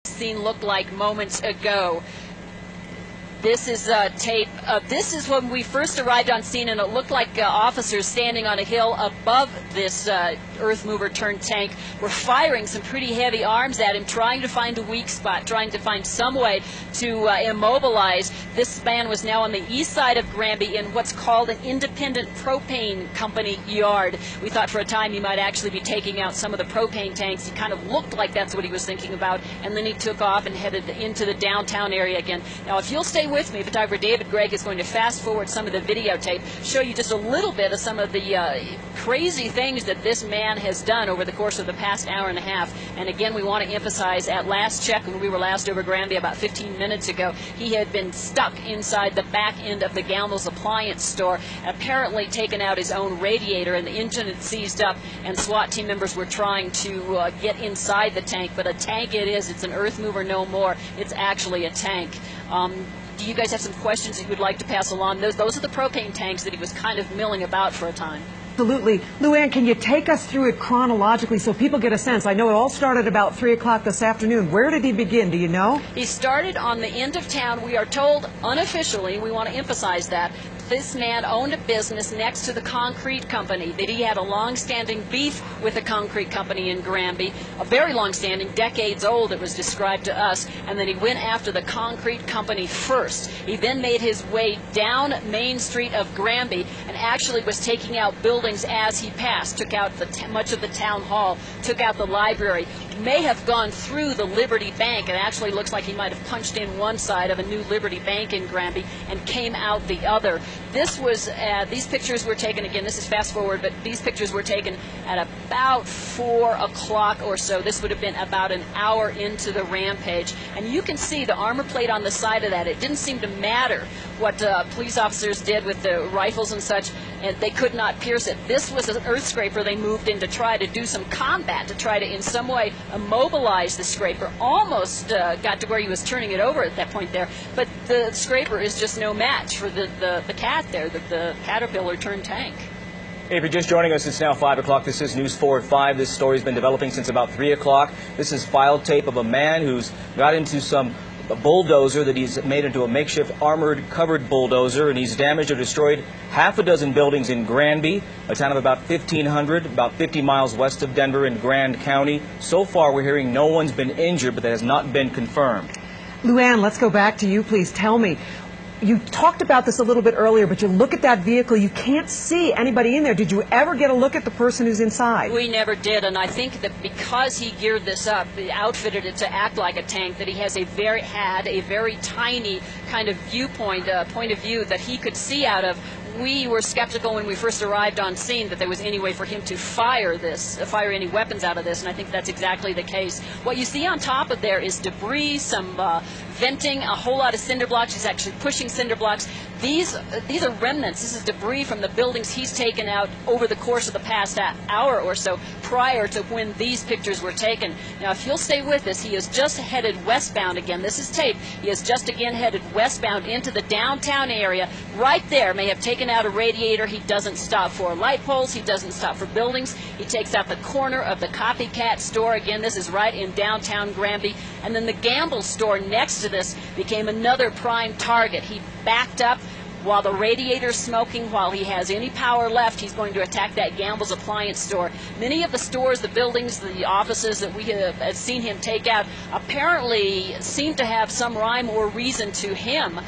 Scene looked like moments ago. This is tape. This is when we first arrived on scene, and it looked like officers standing on a hill above this earth mover turned tank were firing some pretty heavy arms at him, trying to find a weak spot, trying to find some way to immobilize. This man was now on the east side of Granby in what's called an independent propane company yard. We thought for a time he might actually be taking out some of the propane tanks. He kind of looked like that's what he was thinking about, and then he took off and headed into the downtown area again. Now, if you'll stay with me, photographer David Gregg is going to fast forward some of the videotape, show you just a little bit of some of the crazy things that this man has done over the course of the past hour and a half. And again, we want to emphasize, at last check, when we were last over Granby about 15 minutes ago, he had been stuck inside the back end of the Gamble's appliance store, apparently taken out his own radiator, and the engine had seized up, and SWAT team members were trying to get inside the tank. But a tank it is. It's an earth mover no more. It's actually a tank. Do you guys have some questions that you would like to pass along? Those are the propane tanks that he was kind of milling about for a time. Absolutely. Luann, can you take us through it chronologically so people get a sense? I know it all started about 3 o'clock this afternoon. Where did he begin? Do you know? He started on the end of town. We are told unofficially, we want to emphasize that, this man owned a business next to the concrete company, that he had a long-standing beef with the concrete company in Granby, a very long-standing, decades old, it was described to us, and then he went after the concrete company first. He then made his way down Main Street of Granby and actually was taking out buildings as he passed, took out much of the town hall, took out the library, may have gone through the Liberty Bank. It actually looks like he might have punched in one side of a new Liberty Bank in Granby and came out the other. This was, these pictures were taken, again, this is fast forward, but these pictures were taken at about 4 o'clock or so. This would have been about an hour into the rampage. And you can see the armor plate on the side of that. It didn't seem to matter what police officers did with the rifles and such, and they could not pierce it. This was an earth scraper they moved in to try to do some combat, to try to in some way immobilize the scraper. Almost got to where he was turning it over at that point there, but the scraper is just no match for the cat there, the caterpillar turned tank. Hey, if you're just joining us, it's now 5 o'clock. This is News 4 at 5. This story's been developing since about 3 o'clock. This is file tape of a man who's got into some bulldozer that he's made into a makeshift armored covered bulldozer, and he's damaged or destroyed half a dozen buildings in Granby, a town of about 1,500, about 50 miles west of Denver in Grand County. So far, we're hearing no one's been injured, but that has not been confirmed. Luann, let's go back to you, please. Tell me, you talked about this a little bit earlier, but you look at that vehicle, you can't see anybody in there. Did you ever get a look at the person who's inside? We never did, and I think that because he geared this up, outfitted it to act like a tank, that he has a very tiny kind of viewpoint, point of view that he could see out of. We were skeptical when we first arrived on scene that there was any way for him to fire any weapons out of this, and I think that's exactly the case. What you see on top of there is debris, some venting, a whole lot of cinder blocks. He's actually pushing cinder blocks. These are remnants. This is debris from the buildings he's taken out over the course of the past hour or so prior to when these pictures were taken. Now, if you'll stay with us, he has just headed westbound again. This is tape. He has just again headed westbound into the downtown area. Right there, may have taken out a radiator. He doesn't stop for light poles. He doesn't stop for buildings. He takes out the corner of the copycat store. Again, this is right in downtown Granby. And then the Gamble store next to this became another prime target. He backed up while the radiator's smoking, while he has any power left. He's going to attack that Gamble's appliance store. Many of the stores, the buildings, the offices that we have seen him take out apparently seem to have some rhyme or reason to him,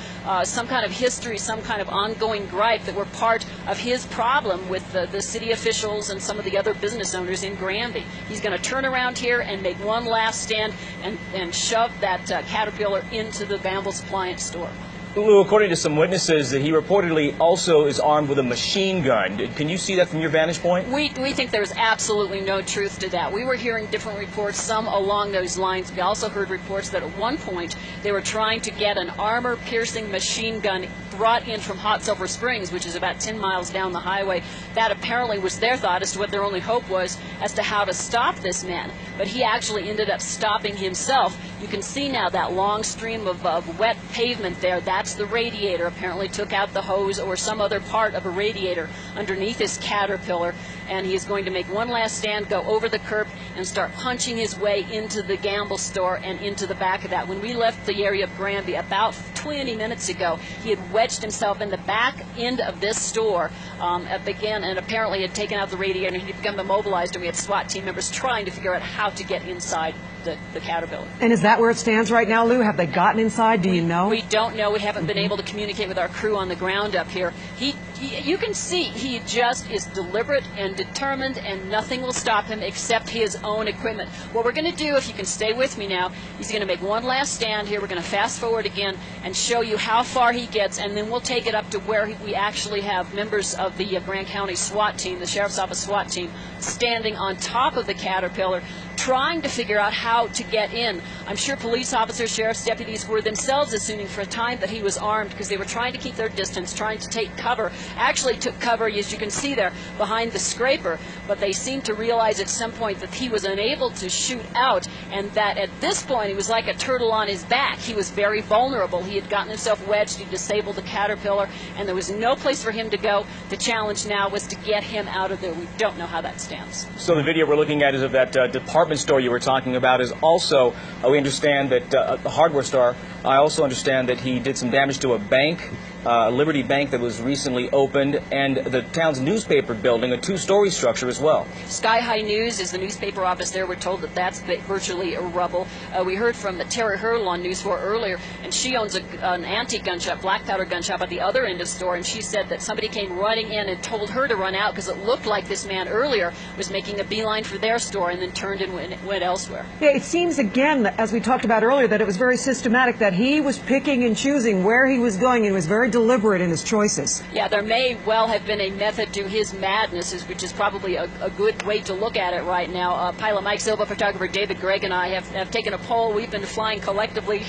some kind of history, some kind of ongoing gripe that were part of his problem with the city officials and some of the other business owners in Granby. He's going to turn around here and make one last stand and shove that caterpillar into the Gamble's appliance store. Lou, according to some witnesses, that he reportedly also is armed with a machine gun. Can you see that from your vantage point? We think there's absolutely no truth to that. We were hearing different reports, some along those lines. We also heard reports that at one point they were trying to get an armor-piercing machine gun brought in from Hot Sulphur Springs, which is about 10 miles down the highway. That apparently was their thought as to what their only hope was as to how to stop this man. But he actually ended up stopping himself. You can see now that long stream of wet pavement there. That's the radiator. Apparently took out the hose or some other part of a radiator underneath his caterpillar. And he is going to make one last stand, go over the curb, and start punching his way into the gamble store and into the back of that. When we left the area of Granby about 20 minutes ago, he had wedged himself in the back end of this store again, and apparently had taken out the radiator, and he'd become immobilized, and we had SWAT team members trying to figure out how to get inside the Caterpillar. And is that where it stands right now, Lou? Have they gotten inside? Do you know? We don't know. We haven't been able to communicate with our crew on the ground up here. You can see he just is deliberate and determined, and nothing will stop him except his own equipment. What we're going to do, if you can stay with me now, he's going to make one last stand here. We're going to fast forward again and show you how far he gets, and then we'll take it up to where we actually have members of the Grant County SWAT team, the Sheriff's Office SWAT team, standing on top of the Caterpillar, trying to figure out how to get in. I'm sure police officers, sheriff's deputies were themselves assuming for a time that he was armed, because they were trying to keep their distance, trying to take cover. Actually took cover, as you can see there, behind the scraper, but they seemed to realize at some point that he was unable to shoot out, and that at this point he was like a turtle on his back. He was very vulnerable. He had gotten himself wedged, he disabled the Caterpillar, and there was no place for him to go. The challenge now was to get him out of there. We don't know how that stands. So the video we're looking at is of that department store you were talking about. Is also, we understand that the hardware store, I also understand that he did some damage to a bank, Liberty Bank, that was recently opened, and the town's newspaper building, a two-story structure as well. Sky High News is the newspaper office there. We're told that that's virtually a rubble. We heard from Terry Hurl on News 4 earlier, and she owns an antique gun shop, black powder gun shop at the other end of the store, and she said that somebody came running in and told her to run out because it looked like this man earlier was making a beeline for their store and then turned and went elsewhere. Yeah, it seems again, as we talked about earlier, that it was very systematic, that he was picking and choosing where he was going, and was very deliberate in his choices. Yeah, there may well have been a method to his madness, which is probably a good way to look at it right now. Pilot Mike Silva, photographer David Gregg, and I have taken a poll. We've been flying collectively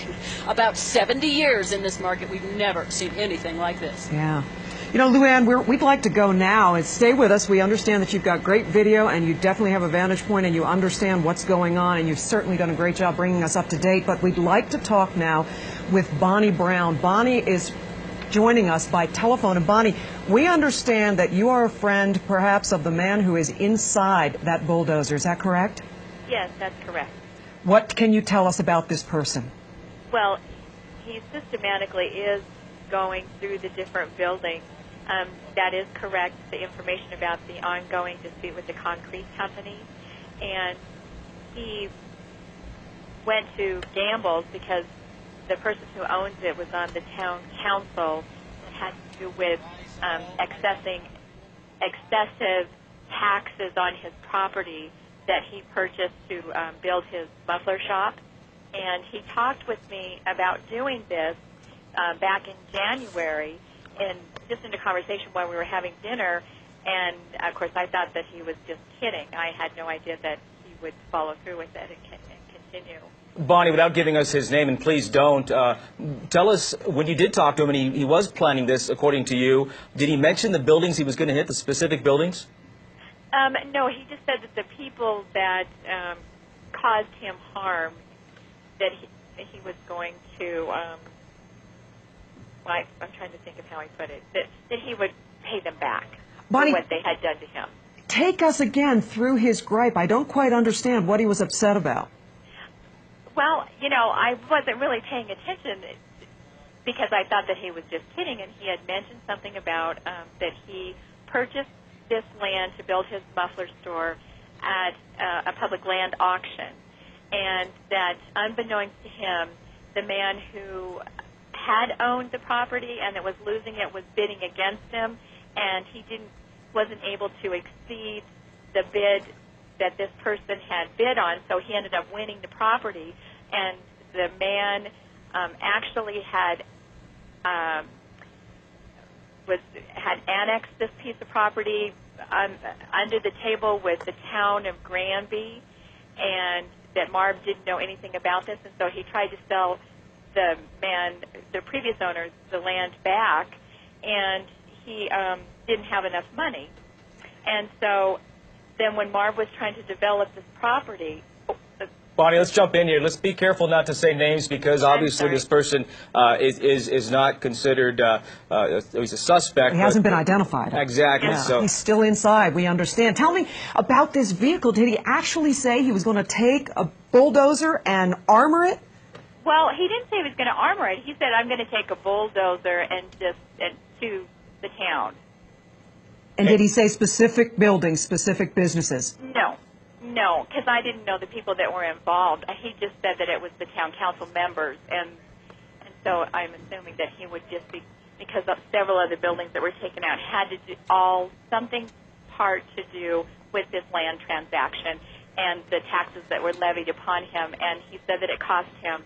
about 70 years in this market. We've never seen anything like this. Yeah. You know, Luann, we'd like to go now. And stay with us. We understand that you've got great video, and you definitely have a vantage point, and you understand what's going on, and you've certainly done a great job bringing us up to date. But we'd like to talk now with Bonnie Brown. Bonnie is joining us by telephone. And Bonnie, we understand that you are a friend, perhaps, of the man who is inside that bulldozer. Is that correct? Yes, that's correct. What can you tell us about this person? Well, he systematically is going through the different buildings. That is correct, the information about the ongoing dispute with the concrete company. And he went to Gamble's because the person who owns it was on the town council. It had to do with excessive taxes on his property that he purchased to build his muffler shop. And he talked with me about doing this back in January, and just in a conversation while we were having dinner. And, of course, I thought that he was just kidding. I had no idea that he would follow through with it and continue. Bonnie, without giving us his name, and please don't, tell us, when you did talk to him and he was planning this, according to you, did he mention the buildings he was going to hit, the specific buildings? No, he just said that the people that caused him harm, that he was going to, I'm trying to think of how he put it, that he would pay them back Bonnie, for what they had done to him. Take us again through his gripe. I don't quite understand what he was upset about. Well, you know, I wasn't really paying attention because I thought that he was just kidding, and he had mentioned something about that he purchased this land to build his muffler store at a public land auction, and that unbeknownst to him, the man who had owned the property and that was losing it was bidding against him, and he wasn't able to exceed the bid that this person had bid on, so he ended up winning the property. And the man actually had annexed this piece of property under the table with the town of Granby, and that Marv didn't know anything about this, and so he tried to sell the previous owner, the land back, and he didn't have enough money. And so then when Marv was trying to develop this property, Bonnie, let's jump in here. Let's be careful not to say names because obviously this person is not considered, he's a suspect. He hasn't been identified. Exactly. Yeah. So he's still inside, we understand. Tell me about this vehicle. Did he actually say he was going to take a bulldozer and armor it? Well, he didn't say he was going to armor it. He said, I'm going to take a bulldozer and to the town. And did he say specific buildings, specific businesses? No, because I didn't know the people that were involved. He just said that it was the town council members, and so I'm assuming that he would just be, because of several other buildings that were taken out had to do something part to do with this land transaction and the taxes that were levied upon him, and he said that it cost him